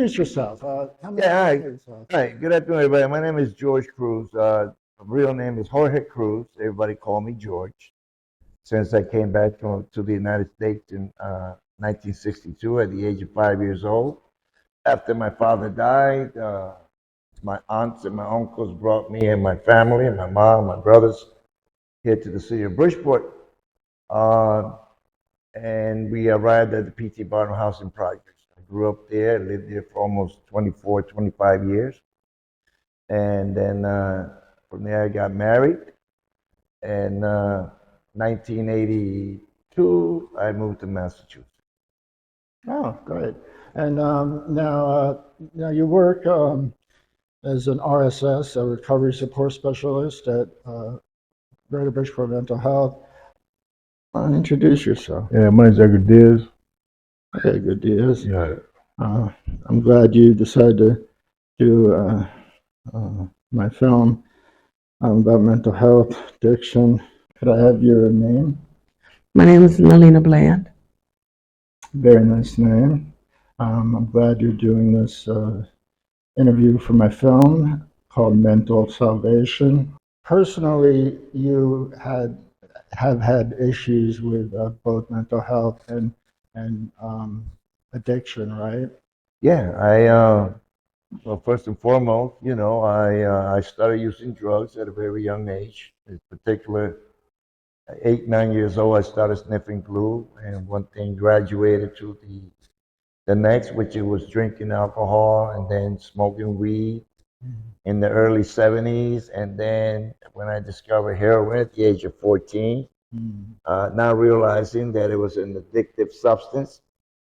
introduce yourself. Tell me Yeah, about hi. yourself. Hi, good afternoon, everybody. My name is George Cruz. Real name is Jorge Cruz. Everybody call me George. Since I came back to the United States in 1962 at the age of 5 years old. After my father died, my aunts and my uncles brought me and my family and my mom, my brothers here to the city of Bridgeport. Uh, and we arrived at the P.T. Barnum Housing Projects. I grew up there, lived there for almost 24, 25 years. And then from there, I got married. And 1982, I moved to Massachusetts. Oh, great. And now you work as an RSS, a recovery support specialist at Greater Bridgeport Mental Health. Introduce yourself. Yeah, my name's Edgar Diaz. Okay, good deals. Yeah, I'm glad you decided to do my film about mental health, addiction. Could I have your name? My name is Melina Bland. Very nice name. I'm glad you're doing this interview for my film called Mental Salvation. Personally, you have had issues with both mental health and addiction, right? Yeah, well, first and foremost, I started using drugs at a very young age. In particular, at 8, 9 years old, I started sniffing glue, and one thing graduated to the next, which it was drinking alcohol and then smoking weed in the early 70s. And then when I discovered heroin at the age of 14, Mm. now realizing that it was an addictive substance.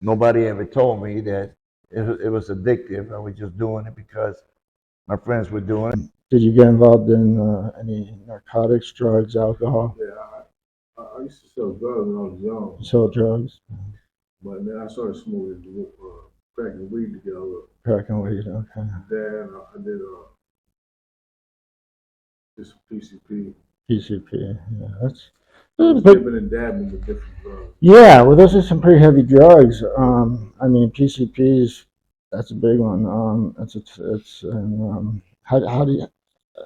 Nobody ever told me that it was addictive. I was just doing it because my friends were doing it. Did you get involved in any narcotics, drugs, alcohol? yeah. I used to sell drugs when I was young, Sell drugs, but then I started smoking, cracking weed together. cracking weed. Okay. Then I did just PCP. PCP. Yeah, I was but dipping and dabbing with different drugs. yeah, well, those are some pretty heavy drugs. I mean, PCPs. That's a big one. It's and how do you?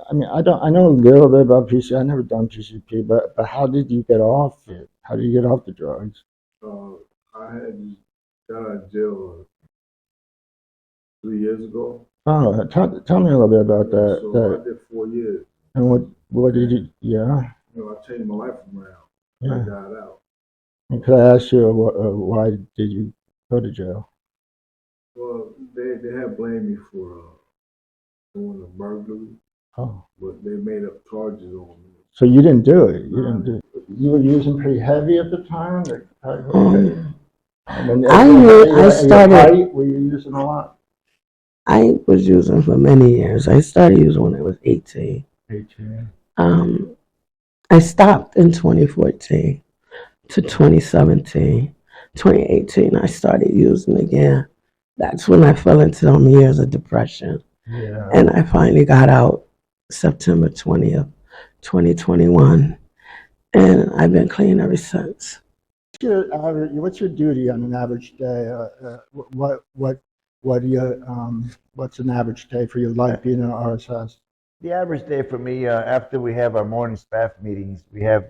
I mean, I know a little bit about PCP. I never done PCP, but how did you get off it? How do you get off the drugs? Uh, I had just got out of jail 3 years ago. Oh, tell me a little bit about that. So I did 4 years. And what did you? Yeah, I changed my life around. I yeah. got out. And could I ask you why did you go to jail? Well, they had blamed me for doing a burglary, Oh, but they made up charges on me. so you didn't do it. You didn't do it. You were using pretty heavy at the time. I started. Were you using a lot? I was using for many years. I started using when I was 18. 18. Um, I stopped in 2014 to 2017. 2018, I started using again. That's when I fell into them years of depression. Yeah. And I finally got out September 20th, 2021. And I've been clean ever since. What's your duty on an average day? What do you what's an average day for your life being an RSS? The average day for me, after we have our morning staff meetings, we have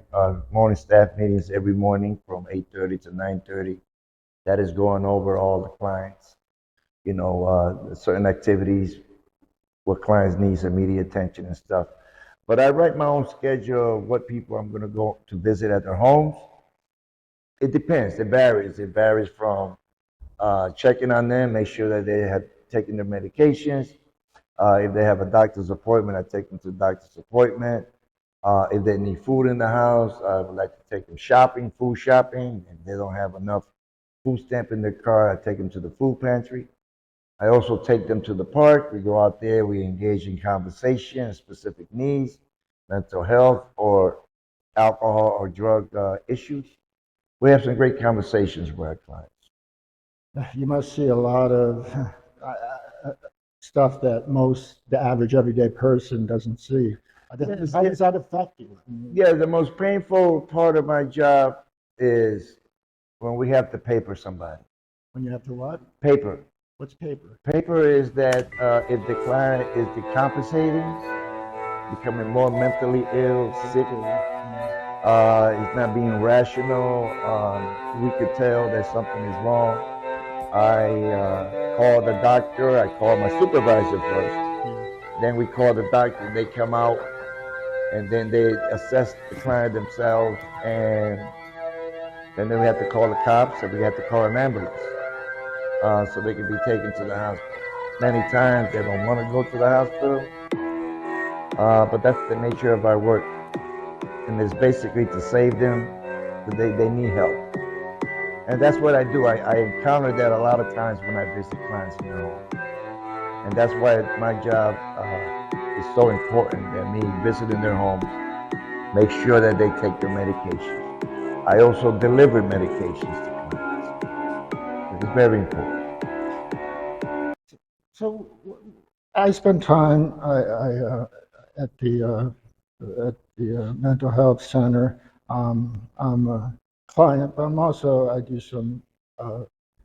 morning staff meetings every morning from 8:30 to 9:30. That is going over all the clients, certain activities where clients needs immediate attention and stuff. But I write my own schedule of what people I'm going to go to visit at their homes. It depends. It varies. It varies from checking on them, make sure that they have taken their medications. If they have a doctor's appointment, I take them to the doctor's appointment. If they need food in the house, I would like to take them shopping, food shopping. If they don't have enough food stamp in their car, I take them to the food pantry. I also take them to the park. We go out there, we engage in conversation, specific needs, mental health, or alcohol or drug issues. We have some great conversations with our clients. You must see a lot of stuff that the average everyday person doesn't see. How does that affect you? Yeah, the most painful part of my job is when we have to paper somebody. When you have to what? Paper. What's paper? Paper is that if the client is decompensating, becoming more mentally ill, sick, he's not being rational, we could tell that something is wrong. I call the doctor, I call my supervisor first, then we call the doctor, they come out, and then they assess the client themselves, and then we have to call the cops, and we have to call an ambulance, so they can be taken to the hospital. Many times they don't want to go to the hospital, but that's the nature of our work, and it's basically to save them. They need help, and that's what I do. I encounter that a lot of times when I visit clients in their home, and that's why my job is so important. That me visiting their home, make sure that they take their medication. I also deliver medications to clients. It's very important. So I spend time at the mental health center. I'm a client, but I do some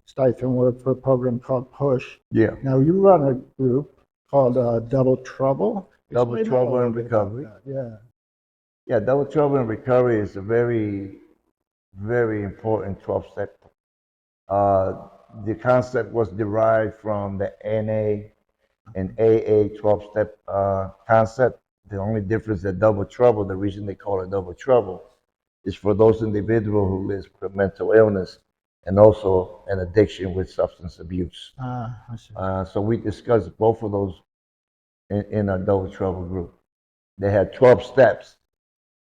stipend work for a program called Push. Yeah. Now you run a group called Double Trouble. Double Explain Trouble a in little bit about Recovery. that. Yeah. Yeah, Double Trouble in Recovery is a very, very important 12-step. The concept was derived from the NA and AA 12-step concept. The only difference that Double Trouble, the reason they call it Double Trouble, is for those individuals who live with mental illness and also an addiction with substance abuse. I see. So we discussed both of those in our Double Trouble group. They had 12 steps,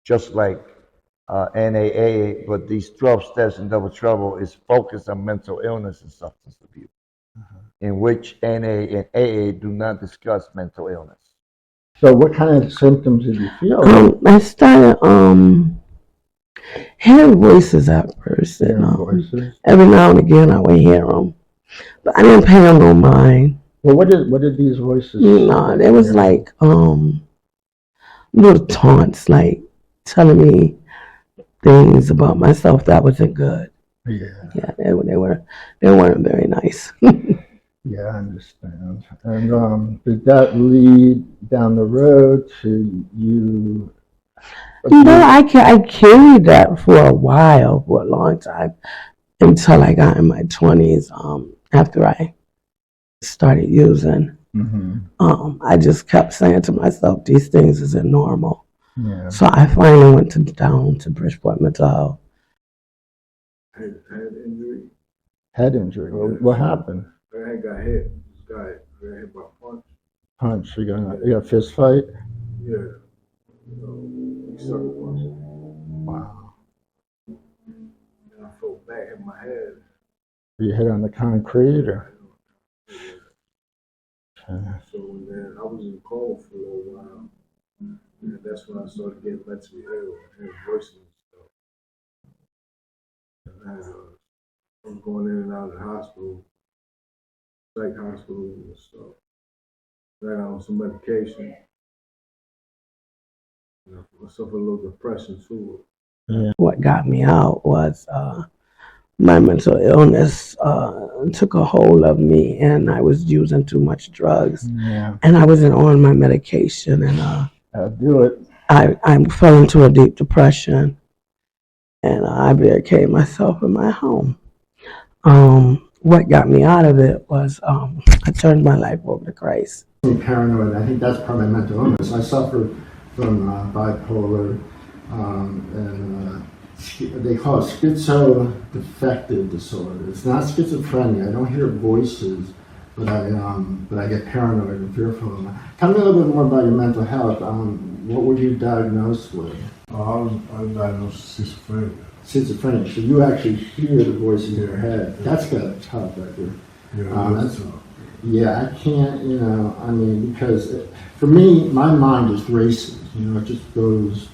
just like NAA, but these 12 steps in Double Trouble is focused on mental illness and substance abuse, in which NA and AA do not discuss mental illness. So what kind of symptoms did you feel? I started hearing voices at first, and Hearing voices. every now and again I would hear them, but I didn't pay them no mind. Well, what did these voices No, it was like little taunts, like telling me things about myself that wasn't good. Yeah. Yeah, they weren't very nice. Yeah, I understand. And did that lead down the road to you? I carried that for a while, for a long time, until I got in my 20s. After I started using, I just kept saying to myself, these things isn't normal. Yeah. So I finally went down to Bridgeport Mental Health. Head injury. Head injury. What happened? I got hit. This guy got hit by a punch. Punch. You got a fist fight? Yeah. He sucker punched me. Wow. And I felt back in my head. You hit on the concrete or? So then I was in coma for a little while. And that's when I started getting mentally ill, hearing voices and stuff. And I was going in and out of the hospital, psych hospital and stuff. Then I got on some medication. I suffered a little depression too. Yeah. What got me out was my mental illness took a hold of me, and I was using too much drugs. Yeah. And I wasn't on my medication, and I'll do it. I fell into a deep depression, and I barricaded myself in my home. What got me out of it was I turned my life over to Christ. Paranoid. I think that's part of my mental illness. I suffer from bipolar, and they call it schizoaffective disorder. It's not schizophrenia. I don't hear voices, but I get paranoid and fearful. Tell me a little bit more about your mental health. What were you diagnosed with? I was diagnosed with schizophrenia. Schizophrenia. So you actually hear the voice in your head. That's got to tough, Edgar. That's tough. Yeah, I can't, because for me, my mind just races, it just goes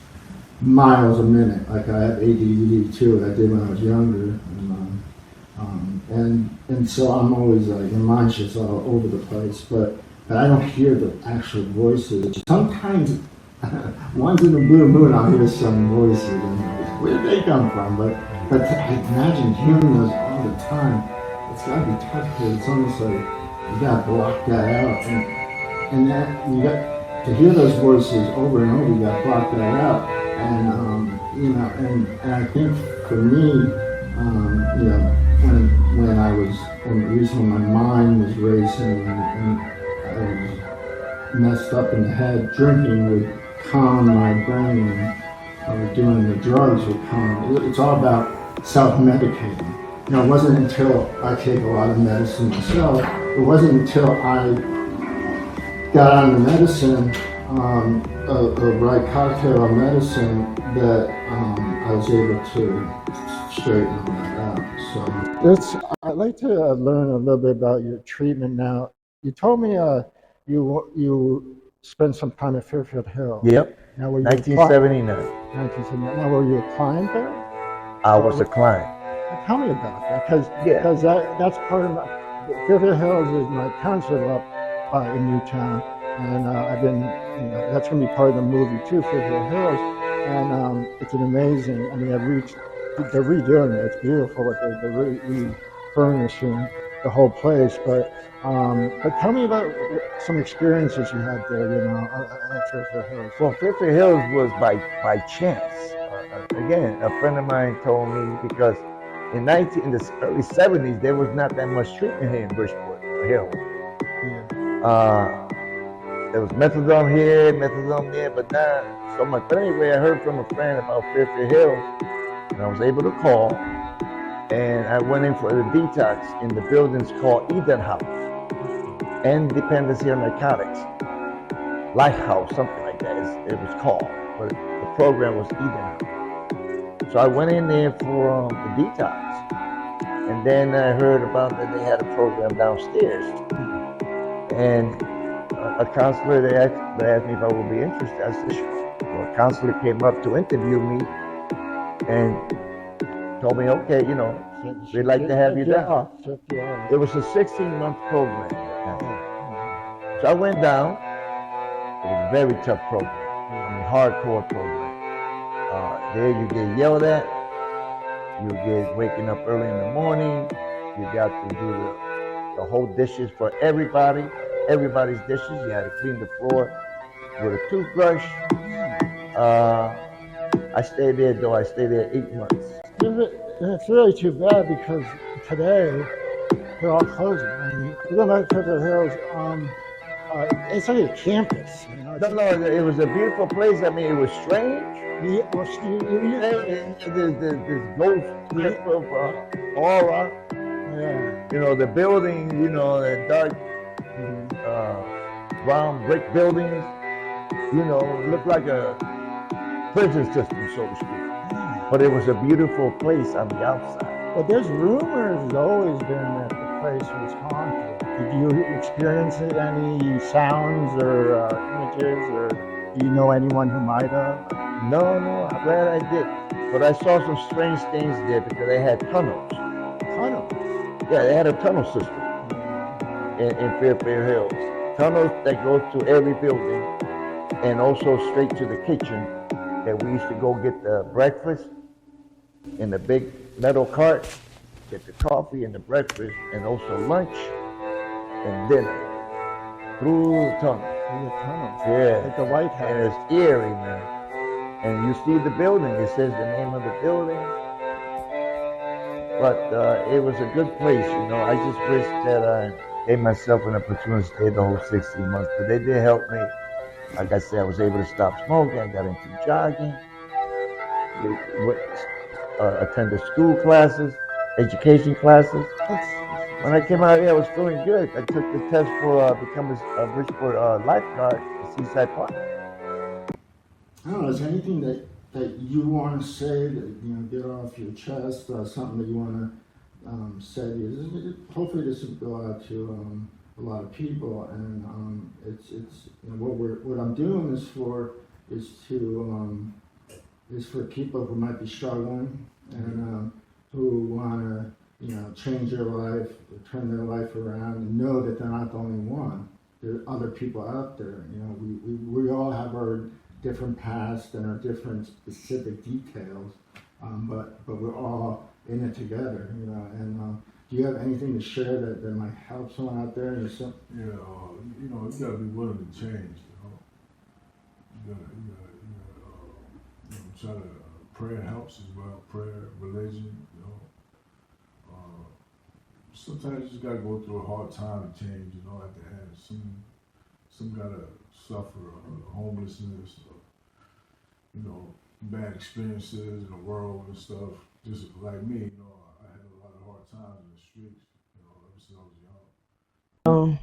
miles a minute. Like I have ADD too, I did when I was younger. And so I'm always like, my mind's just all over the place, but I don't hear the actual voices. Sometimes, once in a blue moon, I'll hear some voices, and where did they come from? But I imagine hearing those all the time. gotta be tough because it's almost like you gotta block that out, and that you got to hear those voices over and over. You gotta block that out, and and I think for me, when I was when recently my mind was racing and I was messed up in the head, drinking would calm my brain. Doing the drugs would calm. It's all about self-medicating. It wasn't until I take a lot of medicine myself. It wasn't until I got on the medicine, a right cocktail of medicine, that I was able to straighten all that out. So I'd like to learn a little bit about your treatment now. You told me you spent some time at Fairfield Hills. Yep. Now, were you 1979. 1979. Now, were you a client there? I was a client. Tell me about that, because Yeah. that's part of my Fairfield Hills is my parents live up in Newtown, and I've been that's going to be part of the movie too, Fairfield Hills, and it's an amazing. I mean, they're redoing it. It's beautiful. They're refurnishing the whole place, but tell me about some experiences you had there, at Fairfield Hills. Well, Fairfield Hills was by chance. Again, a friend of mine told me because in the early 70s there was not that much treatment here in Bridgeport Hill. Yeah. There was methadone here, methadone there, but not so much. But anyway, I heard from a friend about Fairfield Hills, and I was able to call, and I went in for the detox in the buildings called Eden House and Dependency on Narcotics, Lighthouse, something like that. It was called, but the program was Eden House. So I went in there for the detox, and then I heard about that they had a program downstairs, and a counselor, they asked me if I would be interested. I said, sure. Well, a counselor came up to interview me and told me, okay, we'd like to have you down. It was a 16-month program. So I went down. It was a very tough program. I mean, hardcore program. There you get yelled at. You get waking up early in the morning. You got to do the whole dishes for everybody. Everybody's dishes. You had to clean the floor with a toothbrush. I stayed there, though. I stayed there 8 months. It's really too bad because today they're all closing. I mean, you go back to the hills. It's like a campus. No, it was a beautiful place. I mean, it was strange. This ghost type of aura. Yeah. The building, the dark brown brick buildings, looked like a prison system, so to speak. But it was a beautiful place on the outside. But there's rumors always been that the place was haunted. Did you experience any sounds or images, or do you know anyone who might have? No, I'm glad I did. But I saw some strange things there because they had tunnels. Tunnels? Yeah, they had a tunnel system in Fairfield Hills. Tunnels that go to every building and also straight to the kitchen that we used to go get the breakfast in the big metal cart, get the coffee and the breakfast, and also lunch and dinner through the tunnel. Through the tunnels? Yeah. Like the White House. And it's eerie, man. And you see the building, it says the name of the building. But it was a good place, I just wish that I gave myself an opportunity to stay the whole 16 months. But they did help me. Like I said, I was able to stop smoking. I got into jogging. Attended school classes, education classes. When I came out here, I was feeling good. I took the test for becoming a Bridgeport lifeguard at Seaside Park. I don't know, is there anything that you want to say that, get off your chest, something that you want to say? Hopefully this will go out to a lot of people, and it's what I'm doing this for is for people who might be struggling and who want to change their life, turn their life around, and know that they're not the only one. There are other people out there. We all have our different past and our different specific details, but we're all in it together, and Do you have anything to share that might help someone out there? Yeah, you know, you gotta be willing to change. You know, try to. Prayer helps as well. Prayer, religion. You know, sometimes you just gotta go through a hard time to change. You know, at the end, some gotta suffer homelessness, or, you know, bad experiences in the world and stuff. Just like me, you know, I had a lot of hard times in the streets. You know, ever since I was young.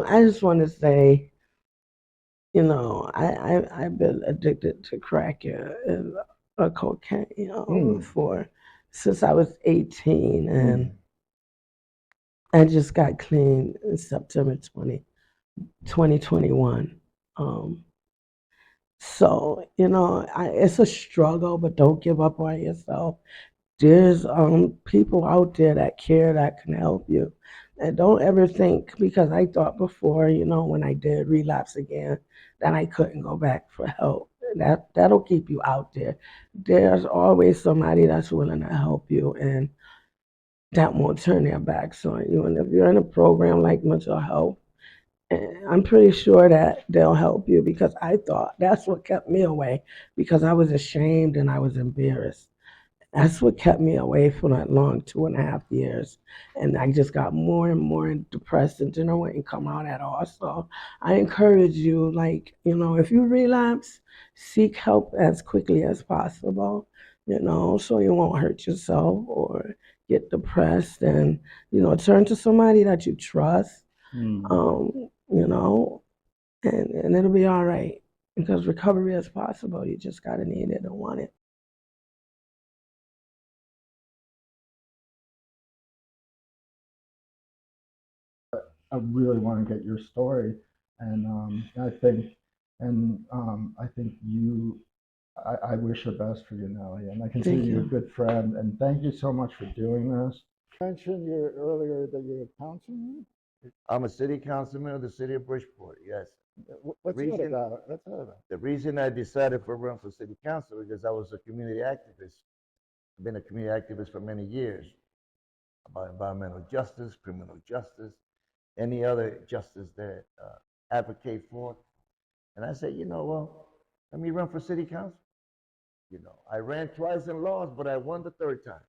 I just want to say, I've been addicted to crack and cocaine, for since I was 18, and I just got clean in September 2021. So, it's a struggle, but don't give up on yourself. There's people out there that care, that can help you. And don't ever think, because I thought before, when I did relapse again, that I couldn't go back for help. That'll keep you out there. There's always somebody that's willing to help you, and that won't turn their backs on you. And if you're in a program like mental health, I'm pretty sure that they'll help you, because I thought that's what kept me away, because I was ashamed and I was embarrassed. That's what kept me away for that long 2.5 years. And I just got more and more depressed and didn't want to come out at all. So I encourage you, if you relapse, seek help as quickly as possible, so you won't hurt yourself or get depressed. And, turn to somebody that you trust, and it'll be all right, because recovery is possible. You just got to need it and want it. I really want to get your story, and I think you. I wish the best for you, Nelly, and I consider Thank you a you. good friend. And thank you so much for doing this. You mentioned you earlier that you're a councilman. I'm a city councilman of the city of Bridgeport, yes. What's that reason- about? What's that about? The reason I decided to run for city council because I was a community activist. I've been a community activist for many years about environmental justice, criminal justice, any other justice that advocate for. And I said, well, let me run for city council. I ran twice and lost, but I won the third time.